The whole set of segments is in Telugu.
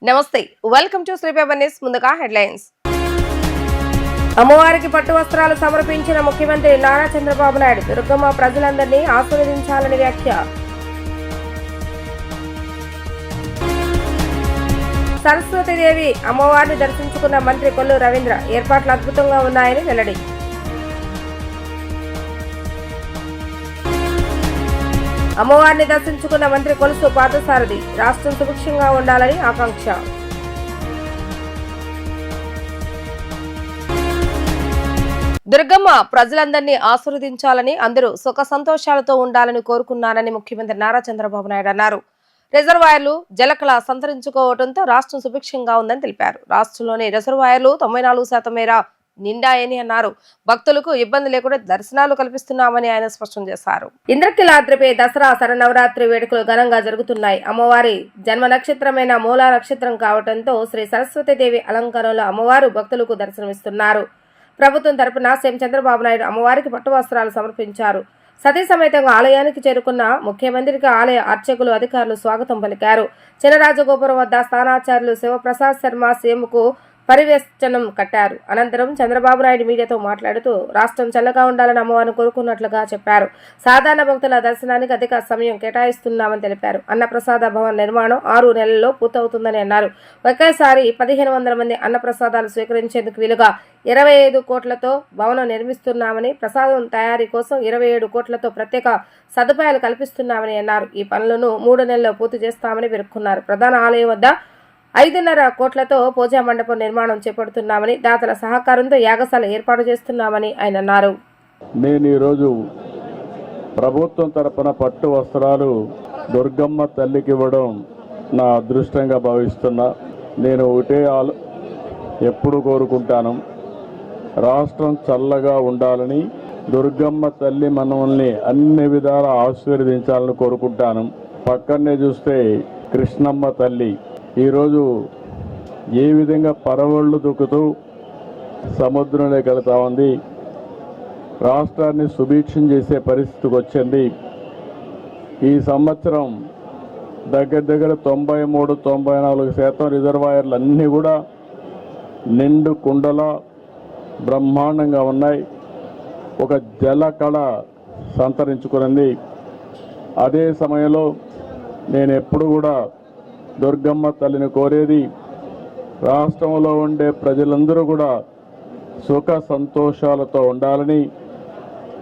నమస్తే, welcome to Sri paper news. ముందుగా హెడ్లైన్స్. అమ్మవారికి పట్టు వస్త్రాలు సమర్పించిన ముఖ్యమంత్రి నారా చంద్రబాబు నాయుడు. దుర్గమ్మ ప్రజలందరినీ ఆశీర్వదించాలని వ్యాఖ్య. సరస్వతీదేవి అమ్మవారిని దర్శించుకున్న మంత్రి కొల్లు రవీంద్ర. ఏర్పాట్లు అద్భుతంగా ఉన్నాయని వెల్లడి. అమ్మవారిని దర్శించుకున్న మంత్రి కొలుసు పార్థసారథి. రాష్ట్రం సుభిక్షంగా ఉండాలని ఆకాంక్ష. దుర్గమ్మ ప్రజలందరినీ ఆశీర్వదించాలని, అందరూ సుఖ సంతోషాలతో ఉండాలని కోరుకున్నారని ముఖ్యమంత్రి నారా చంద్రబాబు నాయుడు అన్నారు. రిజర్వాయర్లు జలకళ సంతరించుకోవడంతో రాష్ట్రం సుభిక్షంగా ఉందని తెలిపారు. రాష్ట్రంలోని రిజర్వాయర్లు 94% మేర నిండాయని అన్నారు. భక్తులకు ఇబ్బంది లేకుండా దర్శనాలు కల్పిస్తున్నామని ఆయన స్పష్టం చేశారు. ఇంద్రకీలాద్రిపై దసరా శరన్నవరాత్రి వేడుకలు ఘనంగా జరుగుతున్నాయి. అమ్మవారి జన్మ నక్షత్రమైన మూలా నక్షత్రం కావడంతో శ్రీ సరస్వతీదేవి అలంకారంలో అమ్మవారు భక్తులకు దర్శనమిస్తున్నారు. ప్రభుత్వం తరపున సీఎం చంద్రబాబు నాయుడు అమ్మవారికి పట్టు వస్త్రాలు సమర్పించారు. సతీ సమేతంగా ఆలయానికి చేరుకున్న ముఖ్యమంత్రికి ఆలయ అర్చకులు, అధికారులు స్వాగతం పలికారు. చినరాజగోపురం వద్ద స్థానాచార్యులు శివప్రసాద్ శర్మ సీఎంకు పరివేష్టనం కట్టారు. అనంతరం చంద్రబాబు నాయుడు మీడియాతో మాట్లాడుతూ రాష్ట్రం చల్లగా ఉండాలని అమ్మవారిని కోరుకున్నట్లుగా చెప్పారు. సాధారణ భక్తుల దర్శనానికి అధిక సమయం కేటాయిస్తున్నామని తెలిపారు. అన్నప్రసాద భవన్ నిర్మాణం 6 నెలల్లో పూర్తవుతుందని అన్నారు. ఒకేసారి 1500 మంది అన్నప్రసాదాలు స్వీకరించేందుకు వీలుగా 25 కోట్లతో భవనం నిర్మిస్తున్నామని, ప్రసాదం తయారీ కోసం 27 కోట్లతో ప్రత్యేక సదుపాయాలు కల్పిస్తున్నామని అన్నారు. ఈ పనులను 3 నెలల్లో పూర్తి చేస్తామని పేర్కొన్నారు. ప్రధాన ఆలయం వద్ద 5.5 కోట్లతో పూజా మండపం నిర్మాణం చేపడుతున్నామని, దాతల సహకారంతో యాగశాల ఏర్పాటు చేస్తున్నామని ఆయన అన్నారు. నేను ఈరోజు ప్రభుత్వం తరపున పట్టు వస్త్రాలు దుర్గమ్మ తల్లికి ఇవ్వడం నా అదృష్టంగా భావిస్తున్నా. నేను ఒకటే ఎప్పుడు కోరుకుంటాను, రాష్ట్రం చల్లగా ఉండాలని, దుర్గమ్మ తల్లి మనల్ని అన్ని విధాల ఆశీర్వదించాలని కోరుకుంటాను. పక్కనే చూస్తే కృష్ణమ్మ తల్లి ఈరోజు ఏ విధంగా పరవళ్ళు దూకుతూ సముద్రంలోకి వెళుతూ ఉంది. రాష్ట్రాన్ని సుభిక్షం చేసే పరిస్థితికి వచ్చింది. ఈ సంవత్సరం దగ్గర 93-94% రిజర్వాయర్లు అన్నీ కూడా నిండు కుండల బ్రహ్మాండంగా ఉన్నాయి. ఒక జలకళ సంతరించుకున్నది. అదే సమయంలో నేను ఎప్పుడు కూడా దుర్గమ్మ తల్లిని కోరేది, రాష్ట్రంలో ఉండే ప్రజలందరూ కూడా సుఖ సంతోషాలతో ఉండాలని,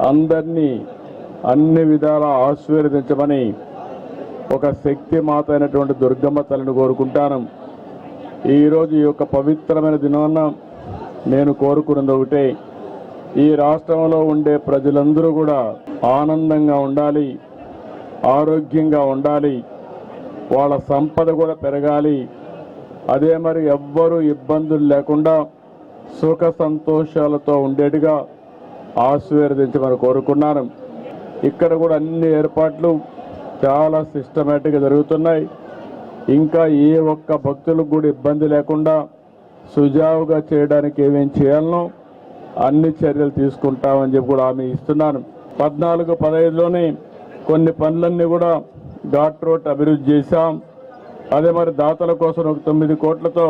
అందరినీ అన్ని విధాల ఆశీర్వదించమని ఒక శక్తి మాత అయినటువంటి దుర్గమ్మ తల్లిని కోరుకుంటాను. ఈరోజు ఈ యొక్క పవిత్రమైన దినాన్న నేను కోరుకున్నది ఒకటే, ఈ రాష్ట్రంలో ఉండే ప్రజలందరూ కూడా ఆనందంగా ఉండాలి, ఆరోగ్యంగా ఉండాలి, వాళ్ళ సంపద కూడా పెరగాలి. అదే మరి ఎవ్వరూ ఇబ్బందులు లేకుండా సుఖ సంతోషాలతో ఉండేట్టుగా ఆశీర్వదించమని కోరుకున్నాను. ఇక్కడ కూడా అన్ని ఏర్పాట్లు చాలా సిస్టమేటిక్గా జరుగుతున్నాయి. ఇంకా ఏ ఒక్క భక్తులకు కూడా ఇబ్బంది లేకుండా సుజావుగా చేయడానికి ఏమేం చేయాలనో అన్ని చర్యలు తీసుకుంటామని చెప్పి కూడా హామీ ఇస్తున్నాను. 14-15లోనే కొన్ని పనులన్నీ కూడా ఘాట్ రోడ్ అభివృద్ధి చేశాం. అదే మరి దాతల కోసం ఒక 9 కోట్లతో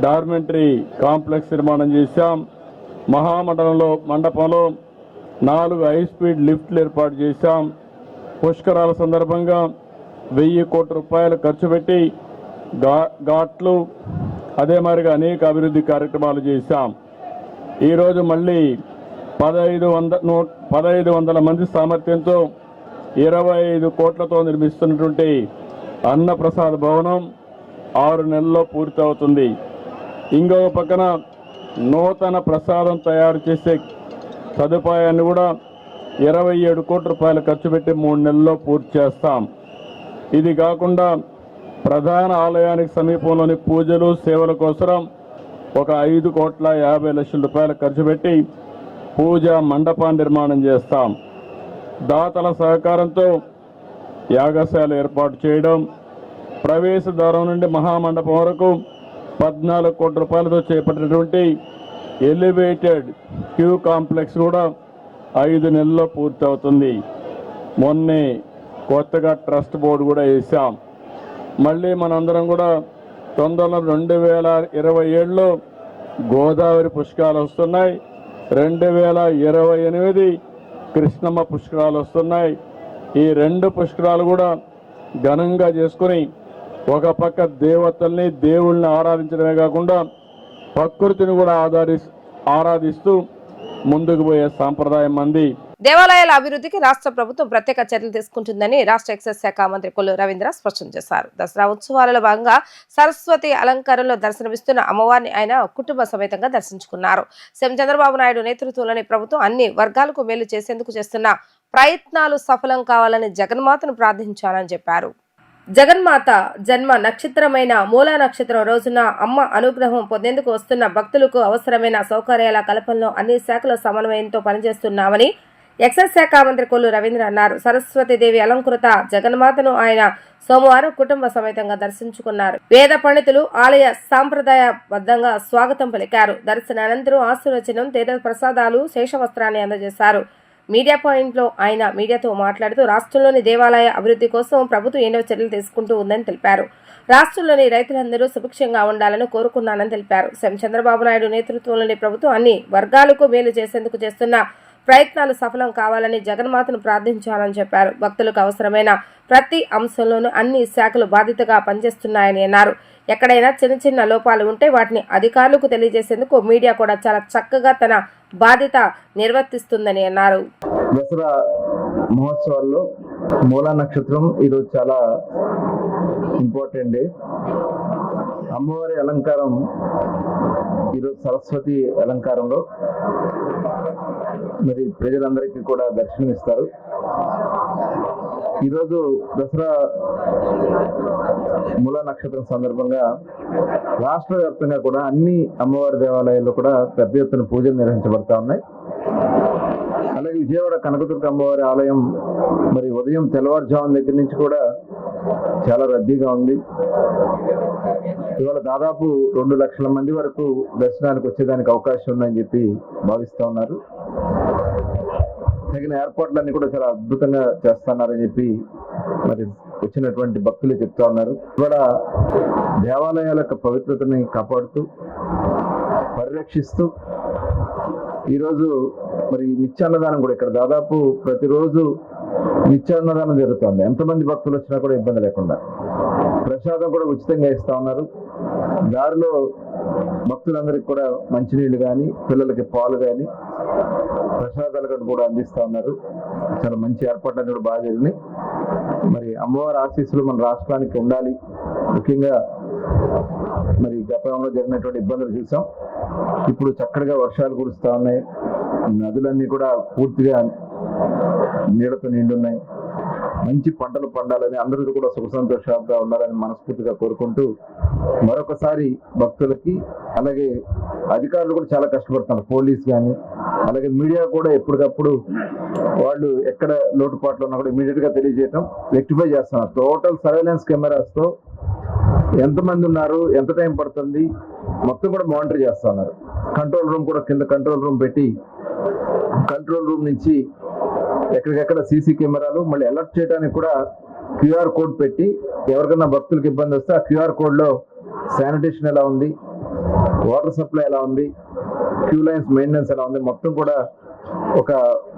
డార్మెంటరీ కాంప్లెక్స్ నిర్మాణం చేశాం. మండపంలో 4 హైస్పీడ్ లిఫ్ట్లు ఏర్పాటు చేశాం. పుష్కరాల సందర్భంగా 1000 కోట్ల రూపాయలు ఖర్చు పెట్టి ఘాట్లు అదే మరిగా అనేక అభివృద్ధి కార్యక్రమాలు చేశాం. ఈరోజు మళ్ళీ 1500 మంది సామర్థ్యంతో 25 కోట్లతో నిర్మిస్తున్నటువంటి అన్నప్రసాద భవనం 6 నెలల్లో పూర్తవుతుంది. ఇంకొక పక్కన నూతన ప్రసాదం తయారు చేసే సదుపాయాన్ని కూడా 27 కోట్ల రూపాయలు ఖర్చు పెట్టి 3 నెలల్లో పూర్తి చేస్తాం. ఇది కాకుండా ప్రధాన ఆలయానికి సమీపంలోని పూజలు సేవల కోసం ఒక 5,50,00,000 రూపాయలు ఖర్చు పెట్టి పూజా మండపాన్ని నిర్మాణం చేస్తాం. దాతల సహకారంతో యాగశాల ఏర్పాటు చేయడం, ప్రవేశ ద్వారం నుండి మహామండపం వరకు 14 కోట్ల రూపాయలతో చేపట్టినటువంటి ఎలివేటెడ్ క్యూ కాంప్లెక్స్ కూడా 5 నెలల్లో పూర్తవుతుంది. మొన్నే కొత్తగా ట్రస్ట్ బోర్డు కూడా వేసాం. మళ్ళీ మనందరం కూడా తొందరలో 2027లో గోదావరి పుష్కరాలు వస్తున్నాయి. 2028 కృష్ణమ్మ పుష్కరాలు వస్తున్నాయి. ఈ 2 పుష్కరాలు కూడా ఘనంగా చేసుకుని ఒక పక్క దేవతల్ని దేవుళ్ళని ఆరాధించడమే కాకుండా ప్రకృతిని కూడా ఆరాధిస్తూ ముందుకు పోయే సాంప్రదాయం మంది. దేవాలయాల అభివృద్ధికి రాష్ట్ర ప్రభుత్వం ప్రత్యేక చర్యలు తీసుకుంటుందని రాష్ట్ర ఎక్సైజ్ శాఖ మంత్రి కొల్లు రవీంద్ర స్పష్టం చేశారు. దసరా ఉత్సవాలలో భాగంగా సరస్వతి అలంకారంలో దర్శనమిస్తున్న అమ్మవారిని ఆయన కుటుంబ సమేతంగా దర్శించుకున్నారు. సీఎం చంద్రబాబు నాయుడు నేతృత్వంలోని ప్రభుత్వం అన్ని వర్గాలకు మేలు చేసేందుకు చేస్తున్న ప్రయత్నాలు సఫలం కావాలని జగన్మాతను ప్రార్థించాలని చెప్పారు. జగన్మాత జన్మ నక్షత్రమైన మూలా నక్షత్రం రోజున అమ్మ అనుగ్రహం పొందేందుకు వస్తున్న భక్తులకు అవసరమైన సౌకర్యాల కల్పనలో అన్ని శాఖల సమన్వయంతో పనిచేస్తున్నామని ఎక్సైజ్ శాఖ మంత్రి కొల్లు రవీంద్ర అన్నారు. సరస్వతీదేవి అలంకృత జగన్మాతను ఆయన సోమవారం కుటుంబ సమేతంగా దర్శించుకున్నారు. వేద పండితులు ఆలయ సాంప్రదాయబద్ధంగా స్వాగతం పలికారు. దర్శనానంతరం ఆశీర్వచనం, తీర్థ ప్రసాదాలు, శేషవస్త్రాన్ని అందజేశారు. మీడియా పాయింట్ లో ఆయన మీడియాతో మాట్లాడుతూ రాష్ట్రంలోని దేవాలయ అభివృద్ధి కోసం ప్రభుత్వం ఎన్నో చర్యలు తీసుకుంటూ ఉందని తెలిపారు. రాష్ట్రంలోని రైతులందరూ సుభిక్షంగా ఉండాలని కోరుకున్నానని తెలిపారు. సీఎం చంద్రబాబు నాయుడు నేతృత్వంలోని ప్రభుత్వం అన్ని వర్గాలకు మేలు చేసేందుకు చేస్తున్న ప్రయత్నాలు సఫలం కావాలని జగన్మాతను ప్రార్థించాలని చెప్పారు. భక్తులకు అవసరమైన ప్రతి అంశంలోనూ అన్ని శాఖలు బాధ్యతగా పనిచేస్తున్నాయని అన్నారు. ఎక్కడైనా చిన్న చిన్న లోపాలు ఉంటే వాటిని అధికారులకు తెలియజేసేందుకు మీడియా కూడా చాలా చక్కగా తన బాధ్యత నిర్వర్తిస్తుందని అన్నారు. దసరా మహోత్సవాల్లో మూలా నక్షత్రం ఈరోజు చాలా ఇంపార్టెంట్ డే. అమ్మవారి అలంకారం ఈరోజు సరస్వతి అలంకారంలో మరి ప్రజలందరికీ కూడా దర్శనమిస్తారు. ఈరోజు దసరా మూలా నక్షత్రం సందర్భంగా రాష్ట్ర వ్యాప్తంగా కూడా అన్ని అమ్మవారి దేవాలయాల్లో కూడా పెద్ద ఎత్తున పూజలు నిర్వహించబడతా ఉన్నాయి. అలాగే విజయవాడ కనకదుర్గ అమ్మవారి ఆలయం మరి ఉదయం తెల్లవారుజామున దగ్గర నుంచి కూడా చాలా రద్దీగా ఉంది. ఇవాళ దాదాపు 2 లక్షల మంది వరకు దర్శనానికి వచ్చేదానికి అవకాశం ఉందని చెప్పి భావిస్తా ఉన్నారు. తగిన ఏర్పాట్లన్నీ కూడా చాలా అద్భుతంగా చేస్తున్నారని చెప్పి మరి వచ్చినటువంటి భక్తులు చెప్తా ఉన్నారు. ఇవాళ దేవాలయాల యొక్క పవిత్రతని కాపాడుతూ పరిరక్షిస్తూ ఈరోజు మరి నిత్యాన్నదానం కూడా ఇక్కడ దాదాపు ప్రతిరోజు నిత్యాన్నదానం జరుగుతుంది. ఎంతమంది భక్తులు వచ్చినా కూడా ఇబ్బంది లేకుండా ప్రసాదం కూడా ఉచితంగా ఇస్తా ఉన్నారు. దారిలో భక్తులందరికీ కూడా మంచినీళ్ళు కానీ పిల్లలకి పాలు కానీ ప్రసాదాలు కూడా అందిస్తా ఉన్నారు. చాలా మంచి ఏర్పాట్లు కూడా బాగా జరిగినాయి. మరి అమ్మవారి ఆశీస్సులు మన రాష్ట్రానికి ఉండాలి. ముఖ్యంగా మరి గతంలో జరిగినటువంటి ఇబ్బందులు చూసాం. ఇప్పుడు చక్కగా వర్షాలు కురుస్తా ఉన్నాయి. నదులన్నీ కూడా పూర్తిగా నీడతో నిండున్నాయి. మంచి పంటలు పండాలని అందరూ కూడా సుఖ సంతోషాలుగా ఉండాలని మనస్ఫూర్తిగా కోరుకుంటూ మరొకసారి భక్తులకి అలాగే అధికారులు కూడా చాలా కష్టపడుతున్నారు. పోలీస్ కానీ అలాగే మీడియా కూడా ఎప్పటికప్పుడు వాళ్ళు ఎక్కడ లోటుపాట్లు ఉన్నా కూడా ఇమీడియట్ గా తెలియజేయటం రెక్టిఫై చేస్తున్నారు. టోటల్ సర్వేలెన్స్ కెమెరాస్ తో ఎంతమంది ఉన్నారు, ఎంత టైం పడుతుంది మొత్తం కూడా మానిటర్ చేస్తున్నారు. కంట్రోల్ రూమ్ కూడా కింద కంట్రోల్ రూమ్ పెట్టి కంట్రోల్ రూమ్ నుంచి ఎక్కడికెక్కడ సీసీ కెమెరాలు మళ్ళీ అలర్ట్ చేయడానికి కూడా QR కోడ్ పెట్టి ఎవరికైనా భక్తులకు ఇబ్బంది వస్తే ఆ QR కోడ్ లో శానిటేషన్ ఎలా ఉంది, వాటర్ సప్లై ఎలా ఉంది, క్యూ లైన్స్ మెయింటెనెన్స్ ఎలా ఉంది మొత్తం కూడా ఒక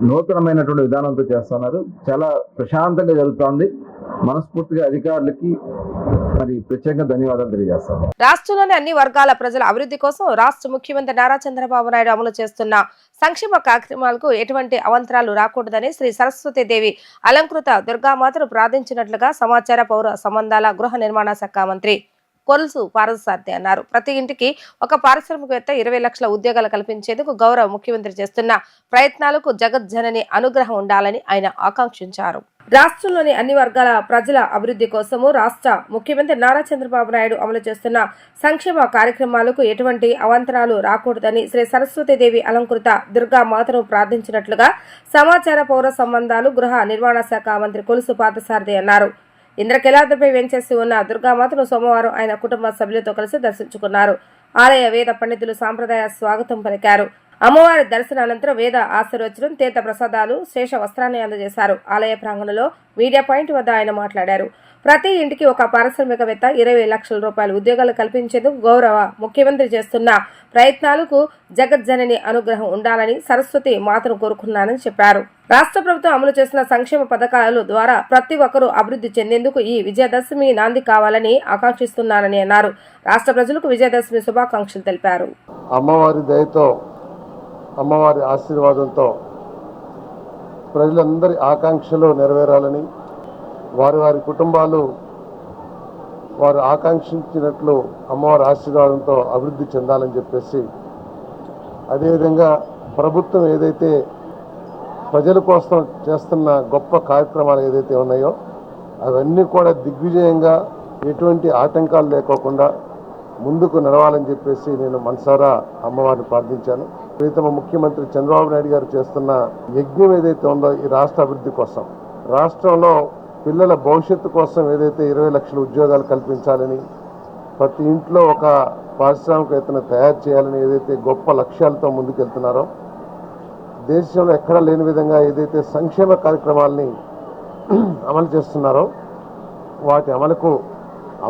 నూతనమైనటువంటి విధానంతో చేస్తున్నారు. చాలా ప్రశాంతంగా జరుగుతోంది. మనస్ఫూర్తిగా అధికారులకి మరి ప్రత్యేకంగా ధన్యవాదాలు తెలియజేస్తాను. రాష్ట్రంలోని అన్ని వర్గాల ప్రజల అభివృద్ధి కోసం రాష్ట్ర ముఖ్యమంత్రి నారా చంద్రబాబు నాయుడు అమలు చేస్తున్న సంక్షేమ కార్యక్రమాలకు ఎటువంటి అవంతరాలు రాకూడదని శ్రీ సరస్వతీదేవి అలంకృత దుర్గామాతను ప్రార్థించినట్లుగా సమాచార పౌర సంబంధాల గృహ నిర్మాణ శాఖ మంత్రి కొలుసు పార్థసారథి అన్నారు. ప్రతి ఇంటికి ఒక పారిశ్రామికవేత్త 20 లక్షల ఉద్యోగాలు కల్పించేందుకు గౌరవ ముఖ్యమంత్రి చేస్తున్న ప్రయత్నాలకు జగజ్జనని అనుగ్రహం ఉండాలని ఆయన ఆకాంక్షించారు. రాష్ట్రంలోని అన్ని వర్గాల ప్రజల అభివృద్ధి కోసము రాష్ట్ర ముఖ్యమంత్రి నారా చంద్రబాబు నాయుడు అమలు చేస్తున్న సంక్షేమ కార్యక్రమాలకు ఎటువంటి అవాంతరాలు రాకూడదని శ్రీ సరస్వతీదేవి అలంకృత దుర్గామాతను ప్రార్థించినట్లుగా సమాచార పౌర సంబంధాలు గృహ నిర్మాణ శాఖ మంత్రి కొలుసు పార్థసారథి అన్నారు. ఇంద్రకీలాద్రిపై వెంచేసి ఉన్న దుర్గామాతను సోమవారం ఆయన కుటుంబ సభ్యులతో కలిసి దర్శించుకున్నారు. ఆలయ వేద పండితులు సాంప్రదాయ స్వాగతం పలికారు. అమ్మవారి దర్శనానంతరం వేద ఆశీర్వచనం, తీర్థ ప్రసాదాలు, శేష వస్త్రాన్ని అందజేశారు. ఆలయ ప్రాంగణంలో మీడియా పాయింట్ వద్ద ఆయన మాట్లాడారు. ప్రతి ఇంటికి ఒక పారిశ్రామికవేత్త 20 లక్షల రూపాయల ఉద్యోగాలు కల్పించేందుకు గౌరవ ముఖ్యమంత్రి చేస్తున్న ప్రయత్నాలకు జగజ్జనని అనుగ్రహం ఉండాలని సరస్వతి మాతను కోరుకున్నానని చెప్పారు. రాష్ట్ర ప్రభుత్వం అమలు చేసిన సంక్షేమ పథకాల ద్వారా ప్రతి ఒక్కరూ అభివృద్ధి చెందేందుకు ఈ విజయదశమి నాంది కావాలని ఆకాంక్షిస్తున్నానని అన్నారు. రాష్ట్ర ప్రజలకు విజయదశమి శుభాకాంక్షలు తెలిపారు. అమ్మవారి దయతో, అమ్మవారి ఆశీర్వాదంతో ప్రజలందరి ఆకాంక్షలు నెరవేరాలని, వారి వారి కుటుంబాలు వారు ఆకాంక్షించినట్లు అమ్మవారి ఆశీర్వాదంతో అభివృద్ధి చెందాలని చెప్పేసి, అదేవిధంగా ప్రభుత్వం ఏదైతే ప్రజల కోసం చేస్తున్న గొప్ప కార్యక్రమాలు ఏదైతే ఉన్నాయో అవన్నీ కూడా దిగ్విజయంగా ఎటువంటి ఆటంకాలు లేకోకుండా ముందుకు నడవాలని చెప్పేసి నేను మనసారా అమ్మవారిని ప్రార్థించాను. ప్రీతమ ముఖ్యమంత్రి చంద్రబాబు నాయుడు గారు చేస్తున్న యజ్ఞం ఏదైతే ఉందో ఈ రాష్ట్ర అభివృద్ధి కోసం, రాష్ట్రంలో పిల్లల భవిష్యత్తు కోసం ఏదైతే 20 లక్షల ఉద్యోగాలు కల్పించాలని, ప్రతి ఇంట్లో ఒక పారిశ్రామికవేత్తను తయారు చేయాలని ఏదైతే గొప్ప లక్ష్యాలతో ముందుకెళ్తున్నారో, దేశంలో ఎక్కడా లేని విధంగా ఏదైతే సంక్షేమ కార్యక్రమాలని అమలు చేస్తున్నారో వాటి అమలుకు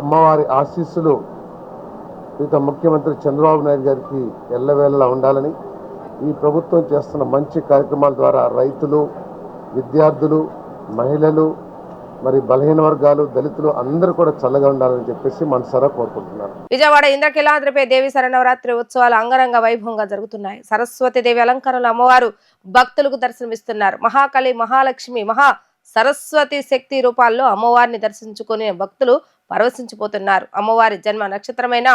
అమ్మవారి ఆశీస్సులు ప్రీతమ ముఖ్యమంత్రి చంద్రబాబు నాయుడు గారికి ఎల్లవేళలా ఉండాలని, ఈ ప్రభుత్వం చేస్తున్న మంచి కార్యక్రమాల ద్వారా రైతులు, విద్యార్థులు, మహిళలు, మరి బలహీన వర్గాలు, దళితులు అందరూ కూడా చల్లగా ఉండాలని చెప్పేసి మనసారా కోరుకుంటున్నారు. విజయవాడ ఇంద్రకీలాద్రిపై దేవి శరన్నవరాత్రి ఉత్సవాలు అంగరంగ వైభవంగా జరుగుతున్నాయి. సరస్వతి దేవి అలంకారంలో అమ్మవారు భక్తులకు దర్శనమిస్తున్నారు. మహాకాళి, మహాలక్ష్మి, మహా సరస్వతి శక్తి రూపాల్లో అమ్మవారిని దర్శించుకునే భక్తులు పరవశించిపోతున్నారు. అమ్మవారి జన్మ నక్షత్రమైన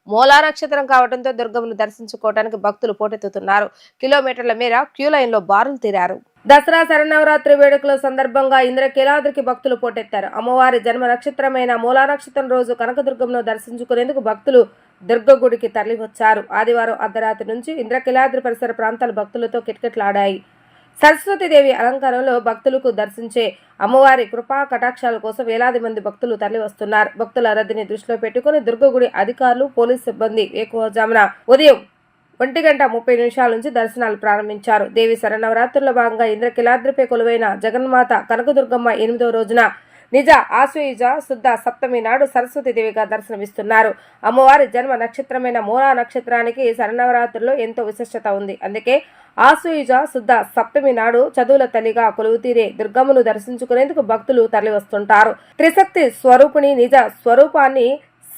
మూలా నక్షత్రం కావడంతో దుర్గమ్మను దర్శించుకోవడానికి భక్తులు పోటెత్తుతున్నారు. కిలోమీటర్ల మేర క్యూ లైన్ లో బారులు తీరారు. దసరా శరన్నవరాత్రి వేడుకల సందర్భంగా ఇంద్రకీలాద్రికి భక్తులు పోటెత్తారు. అమ్మవారి జన్మ నక్షత్రమైన మూలా నక్షత్రం రోజు కనకదుర్గమ్మను దర్శించుకునేందుకు భక్తులు దుర్గగుడికి తరలివచ్చారు. ఆదివారం అర్ధరాత్రి నుంచి ఇంద్రకీలాద్రి పరిసర ప్రాంతాలు భక్తులతో కిటకిటలాడాయి. సరస్వతీదేవి అలంకారంలో భక్తులకు దర్శించే అమ్మవారి కృపా కటాక్షాల కోసం వేలాది మంది భక్తులు తరలివస్తున్నారు. భక్తుల రద్దీని దృష్టిలో పెట్టుకుని దుర్గగుడి అధికారులు, పోలీసు సిబ్బంది వేకువజామున ఉదయం 1:30 నుంచి దర్శనాలు ప్రారంభించారు. దేవి శరన్నవరాత్రుల్లో భాగంగా ఇంద్రకీలాద్రిపై కొలువైన జగన్మాత కనకదుర్గమ్మ 8వ రోజున నిజ ఆశ్వయుజ శుద్ధ సప్తమి నాడు సరస్వతీదేవిగా దర్శనమిస్తున్నారు. అమ్మవారి జన్మ నక్షత్రమైన మూలా నక్షత్రానికి శరన్నవరాత్రుల్లో ఎంతో విశిష్టత ఉంది. అందుకే ఆశ్వయుజ శుద్ధ సప్తమి నాడు చదువుల తల్లిగా కొలువుతీరే దుర్గమ్మను దర్శించుకునేందుకు భక్తులు తరలివస్తుంటారు. త్రిశక్తి స్వరూపిణి నిజ స్వరూపాన్ని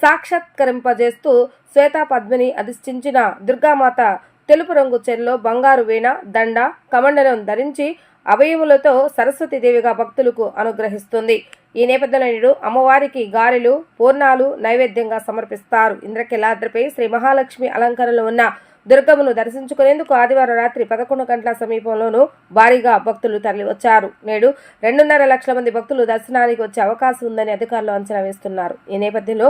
సాక్షాత్కరింపజేస్తూ శ్వేతా పద్మిని అధిష్ఠించిన దుర్గామాత తెలుపు రంగు చెరలో బంగారు వీణ, దండ, కమండలం ధరించి అభయములతో సరస్వతీదేవిగా భక్తులకు అనుగ్రహిస్తుంది. ఈ నేపథ్యంలో నేడు అమ్మవారికి గారెలు, పూర్ణాలు నైవేద్యంగా సమర్పిస్తారు. ఇంద్రకీలాద్రిపై శ్రీ మహాలక్ష్మి అలంకరణలో ఉన్న దుర్గమ్మను దర్శించుకునేందుకు ఆదివారం రాత్రి 11 గంటల సమీపంలోనూ భారీగా భక్తులు తరలివచ్చారు. నేడు 2.5 లక్షల మంది భక్తులు దర్శనానికి వచ్చే అవకాశం ఉందని అధికారులు అంచనా వేస్తున్నారు. ఈ నేపథ్యంలో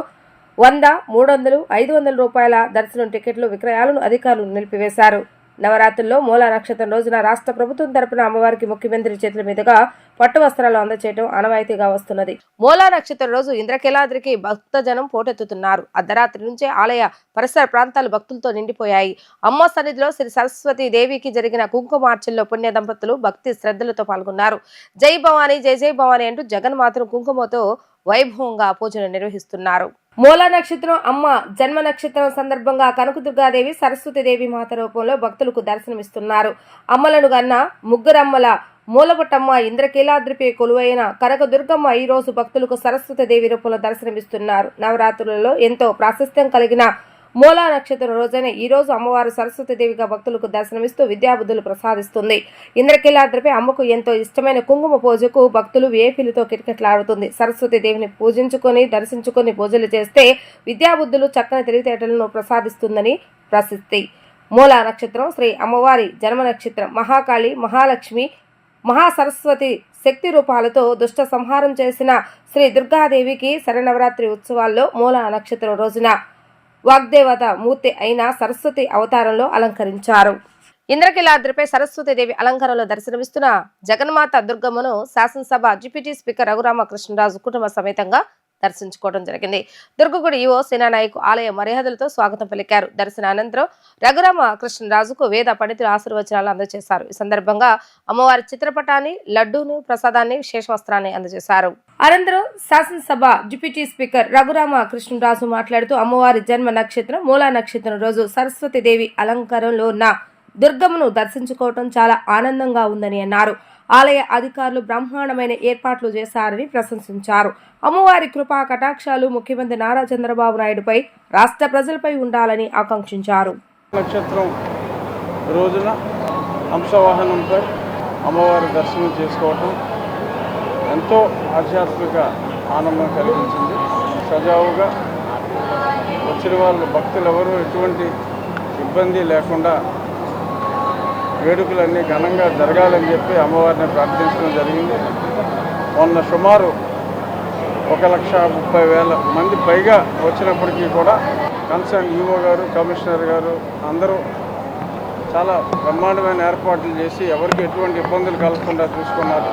100, 300, 500 రూపాయల దర్శనం టికెట్లు విక్రయాలను అధికారులు నిలిపివేశారు. నవరాత్రుల్లో మూలా నక్షత్రం రోజున రాష్ట్ర ప్రభుత్వం తరపున అమ్మవారికి ముఖ్యమంత్రి చేతుల మీదుగా పట్టు వస్త్రాలు అందచేయడం ఆనవాయితీగా వస్తున్నది. మూలా నక్షత్రం రోజు ఇంద్రకీలాద్రికి భక్తజనం పోటెత్తుతున్నారు. అర్ధరాత్రి నుంచే ఆలయ పరిసర ప్రాంతాలు భక్తులతో నిండిపోయాయి. అమ్మ సన్నిధిలో శ్రీ సరస్వతి దేవికి జరిగిన కుంకుమార్చనలో పుణ్య దంపతులు భక్తి శ్రద్ధలతో పాల్గొన్నారు. జై భవానీ, జై జై భవానీ అంటూ జగన్మాతను కుంకుమతో వైభవంగా పూజలు నిర్వహిస్తున్నారు. మూలా నక్షత్రం అమ్మ జన్మ నక్షత్రం సందర్భంగా కనకదుర్గాదేవి, సరస్వతీదేవి మాత రూపంలో భక్తులకు దర్శనమిస్తున్నారు. అమ్మలను గన్న ముగ్గురమ్మల మూలపుటమ్మ ఇంద్రకీలాద్రిపై కొలువైన కనకదుర్గమ్మ ఈ రోజు భక్తులకు సరస్వతీదేవి రూపంలో దర్శనమిస్తున్నారు. నవరాత్రులలో ఎంతో ప్రాశస్త్యం కలిగిన మూలా నక్షత్రం రోజైన ఈ రోజు అమ్మవారు సరస్వతీదేవిగా భక్తులకు దర్శనమిస్తూ విద్యాబుద్ధులు ప్రసాదిస్తుంది. ఇంద్రకీలాద్రిపై అమ్మకు ఎంతో ఇష్టమైన కుంకుమ పూజకు భక్తులు వేపిలతో కిటకిటలాడుతుంది. సరస్వతీదేవిని పూజించుకొని దర్శించుకొని పూజలు చేస్తే విద్యాబుద్ధులు, చక్కని తెలివితేటలను ప్రసాదిస్తుందని ప్రసిద్ధి. మూలా నక్షత్రం శ్రీ అమ్మవారి జన్మ నక్షత్రం. మహాకాళి, మహాలక్ష్మి, మహాసరస్వతి శక్తి రూపాలతో దుష్ట సంహారం చేసిన శ్రీ దుర్గాదేవికి శరన్నవరాత్రి ఉత్సవాల్లో మూలా నక్షత్రం రోజున వాగ్దేవత మూర్తి అయిన సరస్వతి అవతారంలో అలంకరించారు. ఇంద్రకీలాద్రిపై సరస్వతీదేవి అలంకారంలో దర్శనమిస్తున్న జగన్మాత దుర్గమ్మను శాసనసభ డిప్యూటీ స్పీకర్ రఘురామకృష్ణరాజు కుటుంబ సమేతంగా దర్శించుకోవడం జరిగింది. దుర్గగుడి ఈవో సేనానాయక్ ఆలయ మర్యాదలతో స్వాగతం పలికారు. దర్శన అనంతరం రఘురామ కృష్ణరాజుకు వేద పండితుల ఆశీర్వచనాలు అందజేశారు. ఈ సందర్భంగా అమ్మవారి చిత్రపటాన్ని, లడ్డూను, ప్రసాదాన్ని, విశేష వస్త్రాన్ని అందజేశారు. అనంతరం శాసనసభ డిప్యూటీ స్పీకర్ రఘురామ కృష్ణరాజు మాట్లాడుతూ అమ్మవారి జన్మ నక్షత్రం మూలా నక్షత్రం రోజు సరస్వతీదేవి అలంకారంలో ఉన్న దుర్గమ్మను దర్శించుకోవటం చాలా ఆనందంగా ఉందని అన్నారు. ఆలయ అధికారులు బ్రహ్మాండమైన ఏర్పాట్లు చేశారని ప్రశంసించారు. అమ్మవారి కృపా కటాక్షాలు ముఖ్యమంత్రి నారా చంద్రబాబు నాయుడుపై, రాష్ట్ర ప్రజలపై ఉండాలని ఆకాంక్షించారు. నక్షత్రం రోజున హంసవాహనంపై అమ్మవారి దర్శనం చేసుకోవటం ఎంతో ఆధ్యాత్మిక ఆనందం కలిగించింది. సజావుగా వచ్చిన వాళ్ళు భక్తులు ఎవరు ఎటువంటి ఇబ్బంది లేకుండా వేడుకలన్నీ ఘనంగా జరగాలని చెప్పి అమ్మవారిని ప్రార్థించడం జరిగింది. మొన్న సుమారు 1,30,000 మంది పైగా వచ్చినప్పటికీ కూడా కన్సర్న్ ఈవో గారు, కమిషనర్ గారు అందరూ చాలా బ్రహ్మాండమైన ఏర్పాట్లు చేసి ఎవరికి ఎటువంటి ఇబ్బందులు కలగకుండా చూసుకున్నారు.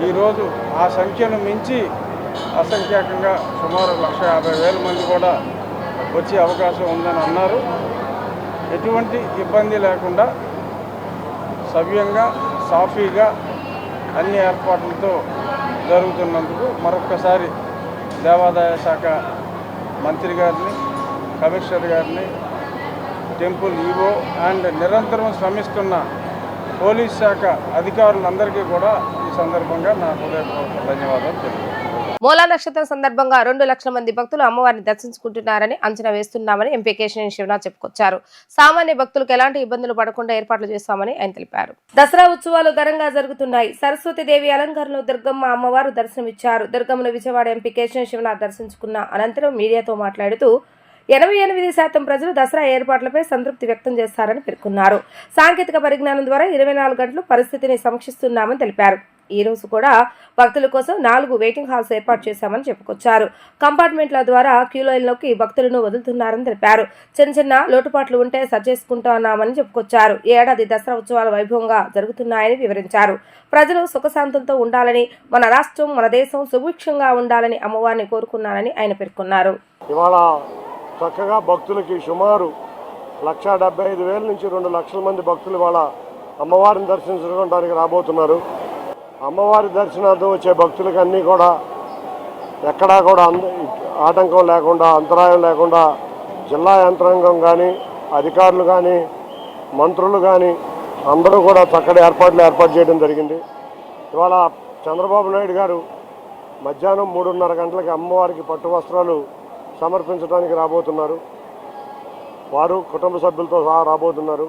ఈరోజు ఆ సంఖ్యను మించి అసంఖ్యాకంగా సుమారు 1,50,000 మంది కూడా వచ్చే అవకాశం ఉందని అన్నారు. ఎటువంటి ఇబ్బంది లేకుండా సవ్యంగా, సాఫీగా అన్ని ఏర్పాట్లతో జరుగుతున్నందుకు మరొక్కసారి దేవాదాయ శాఖ మంత్రి గారిని, కమిషనర్ గారిని, టెంపుల్ ఈవో అండ్ నిరంతరం శ్రమిస్తున్న పోలీస్ శాఖ అధికారులందరికీ కూడా ఈ సందర్భంగా నా హృదయపూర్వక ధన్యవాదాలు తెలియజేస్తున్నాను. మూలా నక్షత్రం సందర్భంగా 2 లక్షల మంది భక్తులు అమ్మవారిని దర్శించుకుంటున్నారని అంచనా వేస్తున్నామని ఎంపీ కేశినేని శివనాథ్ చెప్పుకొచ్చారు. సామాన్య భక్తులకు ఎలాంటి ఇబ్బందులు పడకుండా ఏర్పాట్లు చేస్తామని ఆయన తెలిపారు. దసరా ఉత్సవాలు ఘనంగా జరుగుతున్నాయి. సరస్వతీదేవి అలంకరణలో దుర్గమ్మ అమ్మవారు దర్శనమిచ్చారు. దుర్గమ్మను విజయవాడ ఎంపీ కేశినేని శివనాథ్ దర్శించుకున్న అనంతరం మీడియాతో మాట్లాడుతూ 88% ప్రజలు దసరా ఏర్పాట్లపై సంతృప్తి వ్యక్తం చేస్తారని పేర్కొన్నారు. సాంకేతిక పరిజ్ఞానం ద్వారా 24 గంటలు పరిస్థితిని సమీక్షిస్తున్నామని తెలిపారు. ఈ రోజు కూడా భక్తుల కోసం 4 వెయిటింగ్ హాల్స్ ఏర్పాటు చేశామని చెప్పుకొచ్చారు. కంపార్ట్మెంట్ల ద్వారా క్యూ లైన్లోకి భక్తులను వదులుతున్నారని తెలిపారు. చిన్న లోటుపాట్లు ఉంటే సరిచేసుకుంటున్నామని చెప్పుకొచ్చారు. ఈ ఏడాది దసరా ఉత్సవాలు వైభవంగా జరుగుతున్నాయని వివరించారు. ప్రజలు సుఖశాంతంతో ఉండాలని, మన రాష్ట్రం, మన దేశం సుభిక్షంగా ఉండాలని అమ్మవారిని కోరుకున్నారని ఆయన పేర్కొన్నారు. ఇవాళ చక్కగా భక్తులకి సుమారు 1,75,000 నుంచి 2 లక్షల మంది భక్తులు ఇవాళ అమ్మవారిని దర్శించుకోవడానికి రాబోతున్నారు. అమ్మవారి దర్శనార్థం వచ్చే భక్తులకి అన్నీ కూడా ఎక్కడా కూడా ఆటంకం లేకుండా, అంతరాయం లేకుండా జిల్లా యంత్రాంగం కానీ, అధికారులు కానీ, మంత్రులు కానీ అందరూ కూడా చక్కటి ఏర్పాటు చేయడం జరిగింది. ఇవాళ చంద్రబాబు నాయుడు గారు మధ్యాహ్నం 3:30 గంటలకి అమ్మవారికి పట్టు వస్త్రాలు సమర్పించడానికి రాబోతున్నారు. వారు కుటుంబ సభ్యులతో సహా రాబోతున్నారు.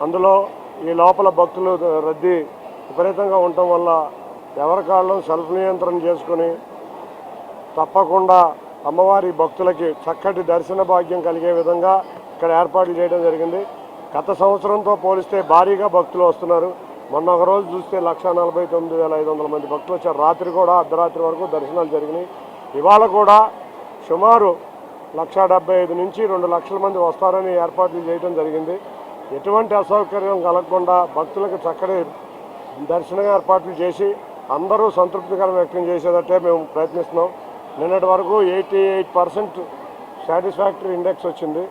అందులో ఈ లోపల భక్తులు రద్దీ విపరీతంగా ఉండటం వల్ల ఎవరి కాళ్ళం సెల్ఫ్ నియంత్రణ చేసుకుని తప్పకుండా అమ్మవారి భక్తులకి చక్కటి దర్శన భాగ్యం కలిగే విధంగా ఇక్కడ ఏర్పాట్లు చేయడం జరిగింది. గత సంవత్సరంతో పోలిస్తే భారీగా భక్తులు వస్తున్నారు. మొన్న ఒక రోజు చూస్తే 1,49,500 మంది భక్తులు వచ్చారు. రాత్రి కూడా అర్ధరాత్రి వరకు దర్శనాలు జరిగినాయి. ఇవాళ కూడా సుమారు 1,75,000 నుంచి 2 లక్షల మంది వస్తారని ఏర్పాట్లు చేయడం జరిగింది. ఎటువంటి అసౌకర్యం కలగకుండా భక్తులకు చక్కటి దర్శన ఏర్పాట్లు చేసి అందరూ సంతృప్తికరం వ్యక్తం చేసేటట్టే మేము ప్రయత్నిస్తున్నాం. నిన్నటి వరకు 88% సాటిస్ఫాక్టరీ ఇండెక్స్ వచ్చింది.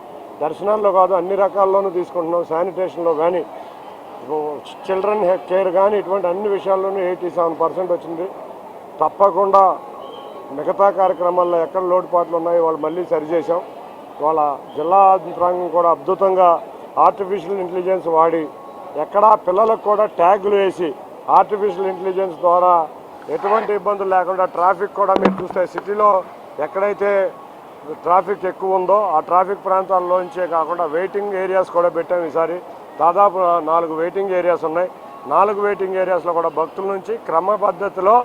దర్శనాల్లో కాదు, అన్ని రకాల్లోనూ తీసుకుంటున్నాం. శానిటేషన్లో కానీ, చిల్డ్రన్ కేర్ కానీ, ఇటువంటి అన్ని విషయాల్లోనూ 87% వచ్చింది. తప్పకుండా మిగతా కార్యక్రమాల్లో ఎక్కడ లోటుపాట్లు ఉన్నాయో వాళ్ళు మళ్ళీ సరిచేసాం. వాళ్ళ జిల్లా యంత్రాంగం కూడా అద్భుతంగా ఆర్టిఫిషియల్ ఇంటెలిజెన్స్ వాడి ఎక్కడా పిల్లలకు కూడా ట్యాగులు వేసి ఆర్టిఫిషియల్ ఇంటెలిజెన్స్ ద్వారా ఎటువంటి ఇబ్బందులు లేకుండా ట్రాఫిక్ కూడా మీరు చూస్తే సిటీలో ఎక్కడైతే ట్రాఫిక్ ఎక్కువ ఉందో ఆ ట్రాఫిక్ ప్రాంతాల్లోంచే కాకుండా వెయిటింగ్ ఏరియాస్ కూడా పెట్టాం. ఈసారి దాదాపు 4 వెయిటింగ్ ఏరియాస్ ఉన్నాయి. 4 వెయిటింగ్ ఏరియాస్లో కూడా భక్తుల నుంచి క్రమ పద్ధతిలో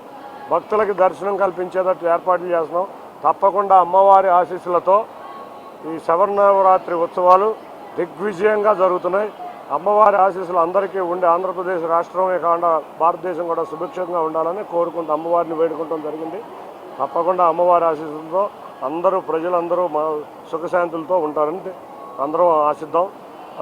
భక్తులకి దర్శనం కల్పించేటట్టు ఏర్పాట్లు చేస్తున్నాం. తప్పకుండా అమ్మవారి ఆశీస్సులతో ఈ శబరినవరాత్రి ఉత్సవాలు దిగ్విజయంగా జరుగుతున్నాయి. అమ్మవారి ఆశీస్సులు అందరికీ ఉండి ఆంధ్రప్రదేశ్ రాష్ట్రమే కాకుండా భారతదేశం కూడా సుభిక్షంగా ఉండాలని కోరుకుంటూ అమ్మవారిని వేడుకుంటాం జరిగింది. తప్పకుండా అమ్మవారి ఆశీస్సులతో అందరూ ప్రజలందరూ సుఖశాంతులతో ఉంటారని అందరం ఆశిద్దాం.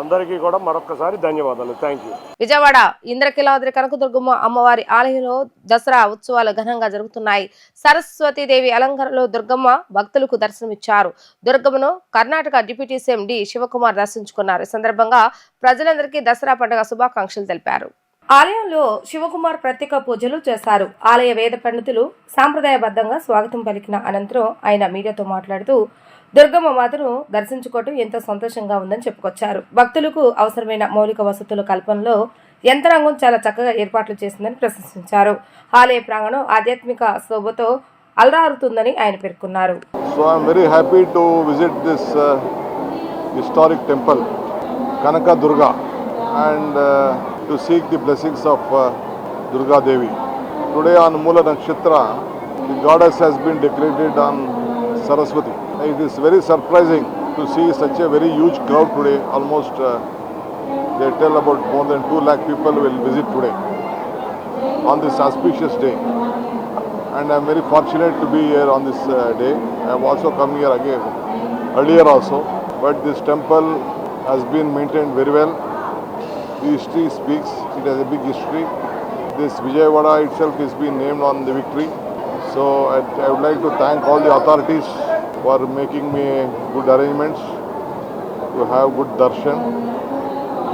అందరికీ కూడా మరొకసారి ధన్యవాదాలు. Thank you. విజయవాడ ఇంద్రకీలాద్రి కనకదుర్గమ్మ అమ్మవారి ఆలయంలో దసరా ఉత్సవాలు ఘనంగా జరుగుతున్నాయి. సరస్వతీదేవి అలంకరణలో దుర్గమ్మ భక్తులకు దర్శనమిచ్చారు. దుర్గమ్మను Karnataka deputy CM D Shivakumar దర్శించుకున్నారు. ఈ సందర్భంగా ప్రజలందరికీ దసరా పండుగ శుభాకాంక్షలు తెలిపారు. ఆలయంలో శివకుమార్ ప్రత్యేక పూజలు చేశారు. ఆలయ వేద పండితులు సాంప్రదాయబద్ధంగా స్వాగతం పలికిన అనంతరం ఆయన మీడియాతో మాట్లాడుతూ దుర్గమ్మ మాతను దర్శించుకోవటం ఎంతో సంతోషంగా ఉందని చెప్పుకొచ్చారు. భక్తులకు అవసరమైన మౌలిక వసతుల కల్పనలో యంత్రాంగం చాలా చక్కగా ఏర్పాట్లు చేసిందని ప్రశంసించారు. ఆలయ ప్రాంగణం ఆధ్యాత్మిక శోభతో అలరారుతుందని ఆయన పేర్కొన్నారు. So I am very happy to visit this historic temple, Kanaka Durga, and to seek the blessings of Durga Devi. Today on Mula Nakshatra, the goddess has been declared on Saraswati. It is very surprising to see such a very huge crowd today. Almost they tell about more than 2 lakh people will visit today on this auspicious day. And I am very fortunate to be here on this day. I have also come here again earlier also. But this temple has been maintained very well. The history speaks. It has a big history. This Vijayawada itself is being named on the victory. So I would like to thank all the authorities for making me good arrangements to have good darshan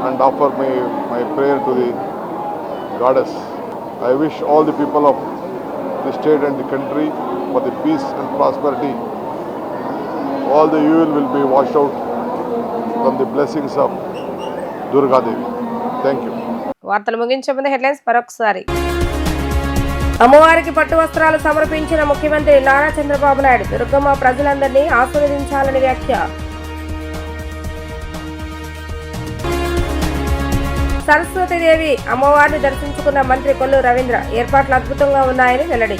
and offer my prayer to the goddess. I wish all the people of the state and the country for the peace and prosperity. All the evil will be washed out from the blessings of Durga Devi. Thank you. వార్తలు ముగించే ముందు హెడ్లైన్స్ మరొకసారి. అమ్మవారికి పట్టు వస్త్రాలు సమర్పించిన ముఖ్యమంత్రి నారా చంద్రబాబు నాయుడు. దుర్గమ్మ ప్రజలందరినీ ఆశీర్వదించాలని వ్యాఖ్య. సరస్వతీదేవి అమ్మవారిని దర్శించుకున్న మంత్రి కొల్లు రవీంద్ర. ఏర్పాట్లు అద్భుతంగా ఉన్నాయని వెల్లడి.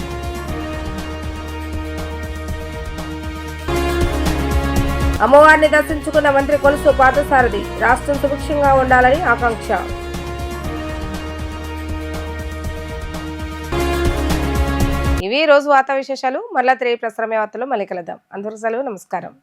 అమ్మవారిని దర్శించుకున్న మంత్రి కొలుసు పార్థసారథి. రాష్ట్రం సుభిక్షంగా ఉండాలని ఆకాంక్ష. ఇవి రోజు వార్తా విశేషాలు. మరలా తిరిగి ప్రసారమే వార్తలు మళ్ళీ కలుద్దాం. అందరూ సెలవు. నమస్కారం.